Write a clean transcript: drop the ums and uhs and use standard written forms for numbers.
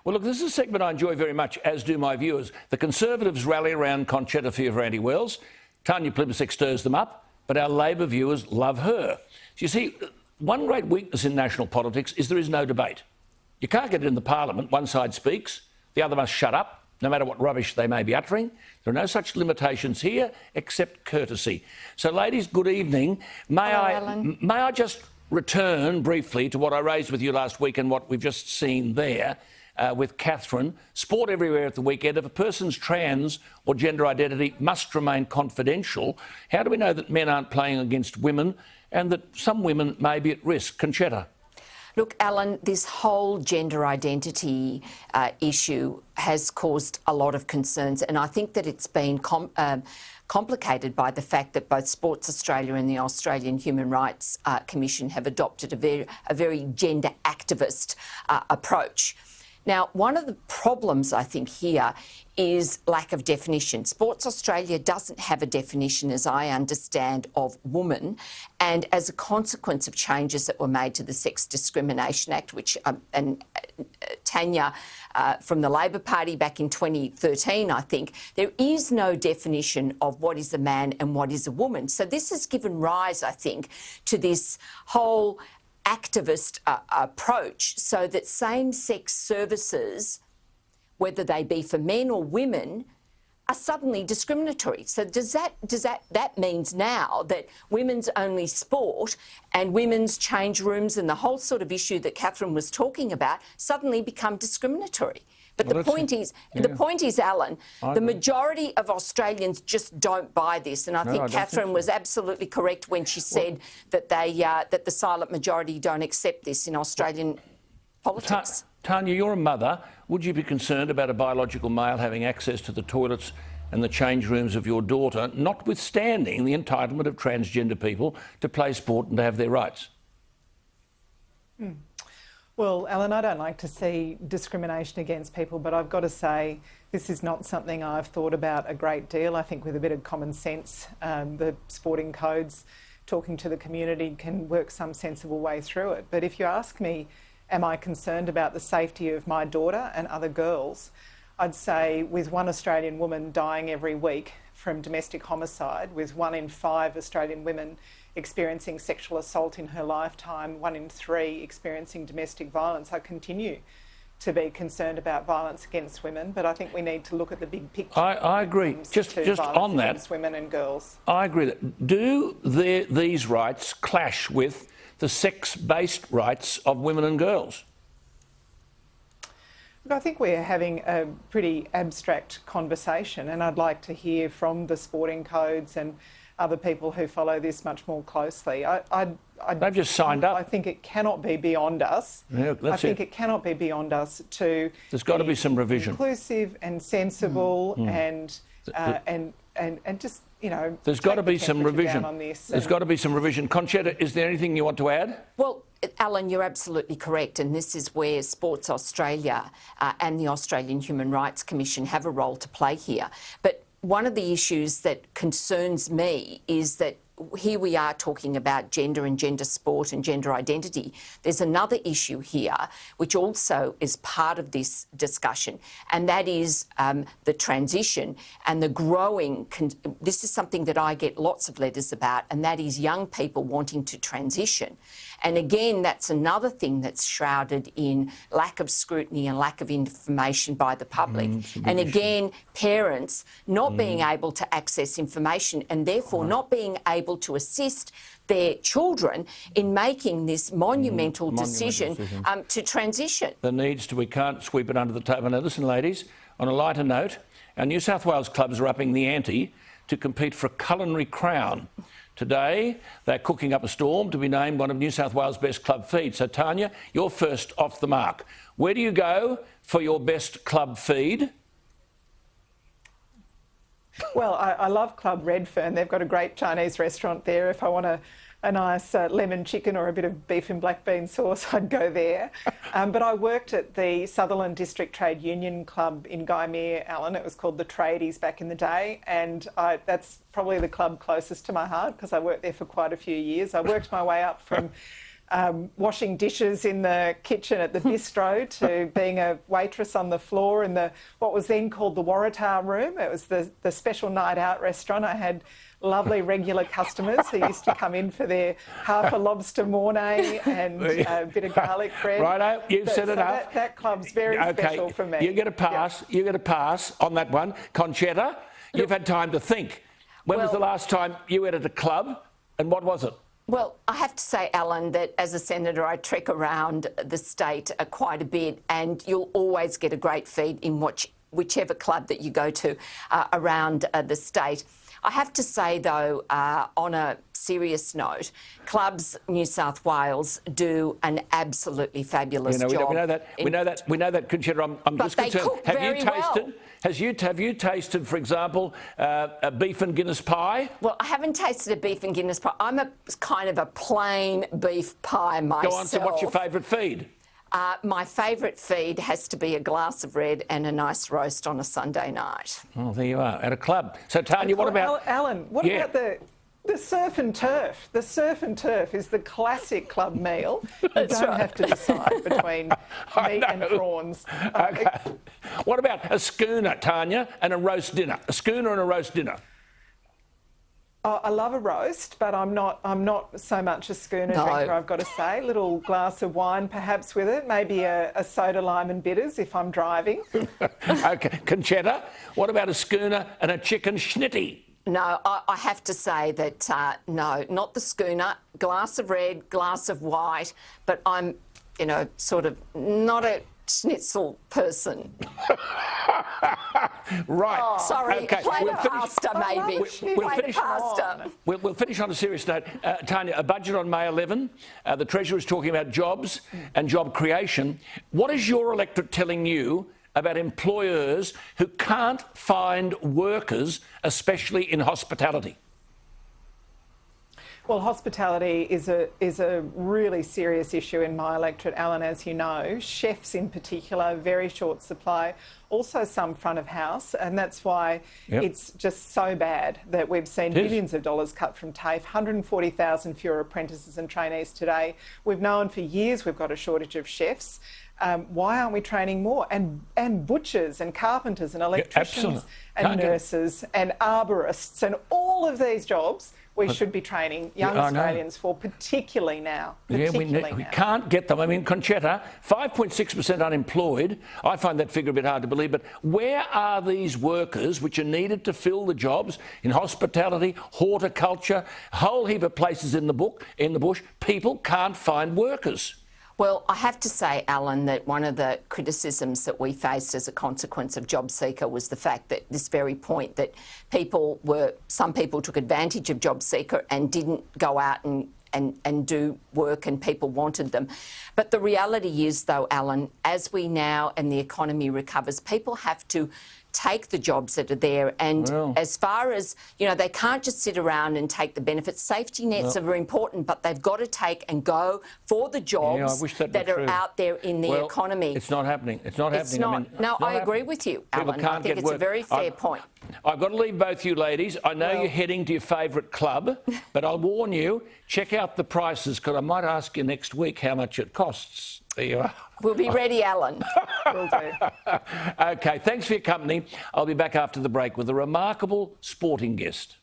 Well, look, this is a segment I enjoy very much, as do my viewers. The Conservatives rally around Sen Fierravanti-Wells. Tanya Plibersek stirs them up, but our Labor viewers love her. You see, one great weakness in national politics is there is no debate. You can't get it in the parliament. One side speaks, the other must shut up, no matter what rubbish they may be uttering. There are no such limitations here, except courtesy. So, ladies, good evening. May I just return briefly to what I raised with you last week and what we've just seen there with Catherine. Sport everywhere at the weekend. If a person's trans or gender identity must remain confidential, how do we know that men aren't playing against women and that some women may be at risk? Conchetta. Look, Alan, this whole gender identity issue has caused a lot of concerns, and I think that it's been complicated by the fact that both Sports Australia and the Australian Human Rights Commission have adopted a very gender activist approach. Now, one of the problems, I think, here is lack of definition. Sports Australia doesn't have a definition, as I understand, of woman, and as a consequence of changes that were made to the Sex Discrimination Act, which Tanya from the Labor Party back in 2013, I think, there is no definition of what is a man and what is a woman. So this has given rise, I think, to this whole activist approach, so that same-sex services, whether they be for men or women, are suddenly discriminatory. So that means now that women's only sport and women's change rooms and the whole sort of issue that Catherine was talking about suddenly become discriminatory. But the point is, Alan, the majority of Australians just don't buy this, and I think Catherine was absolutely correct when she said that that the silent majority don't accept this in Australian politics. Tanya, you're a mother. Would you be concerned about a biological male having access to the toilets and the change rooms of your daughter, notwithstanding the entitlement of transgender people to play sport and to have their rights? Well, Alan, I don't like to see discrimination against people, but I've got to say this is not something I've thought about a great deal. I think with a bit of common sense, the sporting codes, talking to the community can work some sensible way through it. But if you ask me, am I concerned about the safety of my daughter and other girls, I'd say with one Australian woman dying every week from domestic homicide, with 1 in 5 Australian women experiencing sexual assault in her lifetime, 1 in 3 experiencing domestic violence, I continue to be concerned about violence against women, but I think we need to look at the big picture. I agree. Just on that, against women and girls. I agree. Do these rights clash with the sex-based rights of women and girls? Look, I think we're having a pretty abstract conversation, and I'd like to hear from the sporting codes and other people who follow this much more closely. They've just signed up. I think it cannot be beyond us. Yeah, it cannot be beyond us to. There's got to be some revision. Inclusive and sensible and just, you know. There's got to be some revision. There's got to be some revision. Conchetta, is there anything you want to add? Well, Alan, you're absolutely correct, and this is where Sports Australia and the Australian Human Rights Commission have a role to play here. But one of the issues that concerns me is that here we are talking about gender and gender sport and gender identity. There's another issue here which also is part of this discussion, and that is the transition and the growing. This is something that I get lots of letters about, and that is young people wanting to transition. And again, that's another thing that's shrouded in lack of scrutiny and lack of information by the public. And again, parents not being able to access information and therefore not being able to assist their children in making this monumental decision to transition. We can't sweep it under the table. Now, listen, ladies, on a lighter note, our New South Wales clubs are upping the ante to compete for a culinary crown. Today, they're cooking up a storm to be named one of New South Wales' best club feed. So, Tanya, you're first off the mark. Where do you go for your best club feed? Well, I love Club Redfern. They've got a great Chinese restaurant there. If I want a nice lemon chicken or a bit of beef and black bean sauce, I'd go there. But I worked at the Sutherland District Trade Union Club in Gymea, Alan. It was called the Tradies back in the day, and that's probably the club closest to my heart because I worked there for quite a few years. I worked my way up from washing dishes in the kitchen at the bistro to being a waitress on the floor in what was then called the Waratah Room. It was the special night out restaurant. I had lovely regular customers who used to come in for their half a lobster mornay and a bit of garlic bread. Righto, you've set it up. That club's very special for me. You get a pass. Yeah. You get a pass on that one. Conchetta, you've had time to think. When was the last time you were at a club, and what was it? Well, I have to say, Alan, that as a senator, I trek around the state quite a bit, and you'll always get a great feed in whichever club that you go to around the state. I have to say, though, on a serious note, Clubs New South Wales do an absolutely fabulous job. We know that, Conchetta. I'm just concerned. Have you tasted? Have you tasted, for example, a beef and Guinness pie? Well, I haven't tasted a beef and Guinness pie. I'm a kind of a plain beef pie myself. Go on. So, what's your favourite feed? My favourite feed has to be a glass of red and a nice roast on a Sunday night. Oh, there you are, at a club. So, Tanya, what about... Alan, what about the surf and turf? The surf and turf is the classic club meal. You don't have to decide between meat and prawns. Okay. What about a schooner, Tanya, and a roast dinner? A schooner and a roast dinner? I love a roast, but I'm not so much a schooner drinker, I've got to say. A little glass of wine perhaps with it, maybe a soda, lime and bitters if I'm driving. Okay, Conchetta, what about a schooner and a chicken schnitty? No, I have to say that, no, not the schooner. Glass of red, glass of white, but I'm, sort of not a schnitzel person. Right. Oh, sorry, okay. plate of pasta maybe. We'll finish on a serious note. Tanya, a budget on May 11. The Treasurer is talking about jobs and job creation. What is your electorate telling you about employers who can't find workers, especially in hospitality? Well, hospitality is a really serious issue in my electorate, Alan, as you know. Chefs in particular, very short supply, also some front of house, and that's why it's just so bad that we've seen millions of dollars cut from TAFE, 140,000 fewer apprentices and trainees today. We've known for years we've got a shortage of chefs. Why aren't we training more? And butchers and carpenters and electricians and nurses and arborists and all of these jobs we should be training young Australians for, particularly now. We can't get them. I mean, Conchetta, 5.6% unemployed. I find that figure a bit hard to believe, but where are these workers which are needed to fill the jobs in hospitality, horticulture, a whole heap of places in the bush? People can't find workers. Well, I have to say, Alan, that one of the criticisms that we faced as a consequence of JobSeeker was the fact that this very point that some people took advantage of JobSeeker and didn't go out and do work and people wanted them. But the reality is, though, Alan, as we now and the economy recovers, people have to take the jobs that are there. And as far as, they can't just sit around and take the benefits. Safety nets are important, but they've got to take and go for the jobs that are out there in the economy. It's not happening. It's not happening. I agree with you, Alan. I think it's a very fair point. I've got to leave both you ladies. I know you're heading to your favourite club, but I'll warn you, check out the prices, because I might ask you next week how much it costs. There you are. We'll be ready, Alan. Will do. OK, thanks for your company. I'll be back after the break with a remarkable sporting guest.